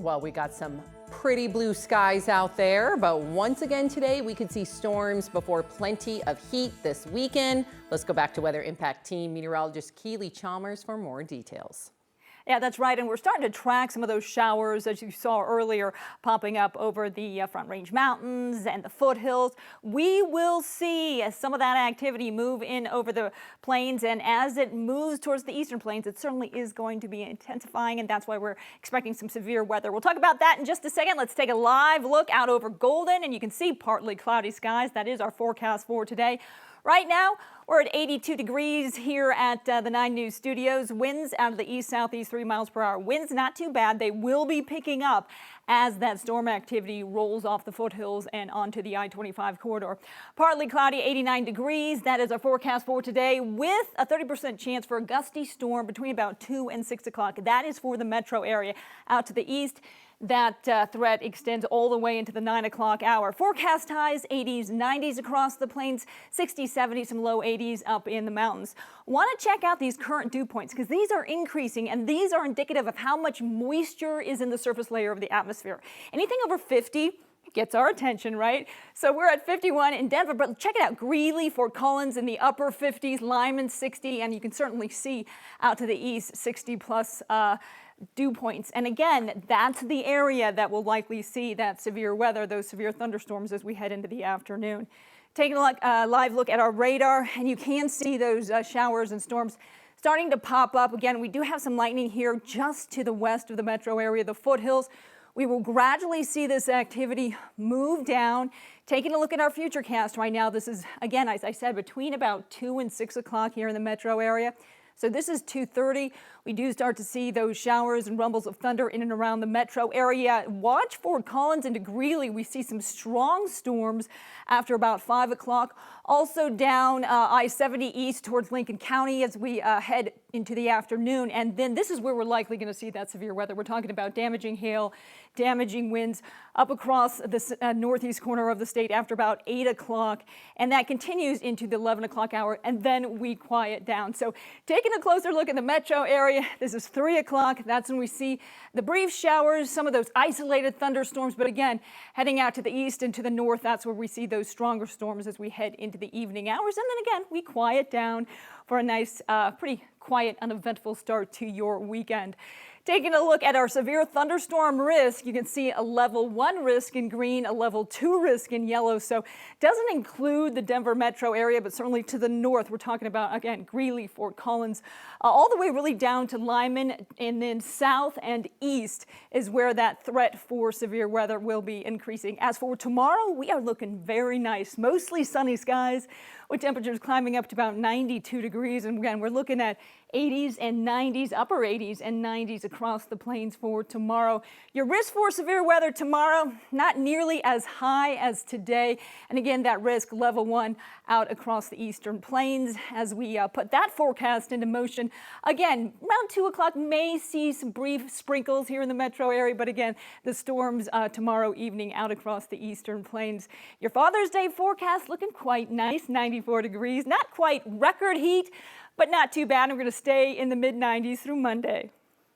Well, we got some pretty blue skies out there, but once again today we could see storms before plenty of heat this weekend. Let's go back to Weather Impact Team meteorologist Keely Chalmers for more details. Yeah, that's right. And we're starting to track some of those showers, as you saw earlier, popping up over the Front Range Mountains and the foothills. We will see some of that activity move in over the plains. And as it moves towards the eastern plains, it certainly is going to be intensifying. And that's why we're expecting some severe weather. We'll talk about that in just a second. Let's take a live look out over Golden. And you can see partly cloudy skies. That is our forecast for today. Right now, we're at 82 degrees here at the 9 News studios. Winds out of the east-southeast 3 miles per hour. Winds not too bad. They will be picking up as that storm activity rolls off the foothills and onto the I-25 corridor. Partly cloudy, 89 degrees. That is our forecast for today with a 30% chance for a gusty storm between about 2 and 6 o'clock. That is for the metro area. Out to the east, that threat extends all the way into the 9 o'clock hour. Forecast highs 80s, 90s across the plains, 60s, 70s, some low 80s up in the mountains. Want to check out these current dew points because these are increasing and these are indicative of how much moisture is in the surface layer of the atmosphere. Anything over 50 gets our attention, right? So we're at 51 in Denver, but check it out. Greeley, Fort Collins in the upper 50s, Lyman 60, and you can certainly see out to the east 60 plus dew points. And again, that's the area that will likely see that severe weather, those severe thunderstorms as we head into the afternoon. Taking a live look at our radar, and you can see those showers and storms starting to pop up. Again, we do have some lightning here just to the west of the metro area, the foothills. We will gradually see this activity move down. Taking a look at our futurecast right now, this is, again, as I said, between about 2 and 6 o'clock here in the metro area. So this is 2:30. We do start to see those showers and rumbles of thunder in and around the metro area. Watch Fort Collins into Greeley. We see some strong storms after about 5 o'clock. Also down I-70 east towards Lincoln County as we head into the afternoon. And then this is where we're likely going to see that severe weather. We're talking about damaging hail, damaging winds up across the northeast corner of the state after about 8 o'clock. And that continues into the 11 o'clock hour, and then we quiet down. So taking a closer look at the metro area, this is 3 o'clock. That's when we see the brief showers, some of those isolated thunderstorms. But again, heading out to the east and to the north, that's where we see those stronger storms as we head into the evening hours. And then again, we quiet down for a nice, pretty quiet, uneventful start to your weekend. Taking a look at our severe thunderstorm risk, you can see a level 1 risk in green, a level 2 risk in yellow. So doesn't include the Denver metro area, but certainly to the north. We're talking about, again, Greeley, Fort Collins, all the way really down to Lyman, and then south and east is where that threat for severe weather will be increasing. As for tomorrow, we are looking very nice, mostly sunny skies with temperatures climbing up to about 92 degrees. And again, we're looking at 80s and 90s, upper 80s and 90s across the plains for tomorrow. Your risk for severe weather tomorrow, not nearly as high as today. And again, that risk level 1 out across the eastern plains as we put that forecast into motion. Again, around 2 o'clock may see some brief sprinkles here in the metro area, but again, the storms tomorrow evening out across the eastern plains. Your Father's Day forecast looking quite nice, 94 degrees, not quite record heat, but not too bad. We're going to stay in the mid-90s through Monday.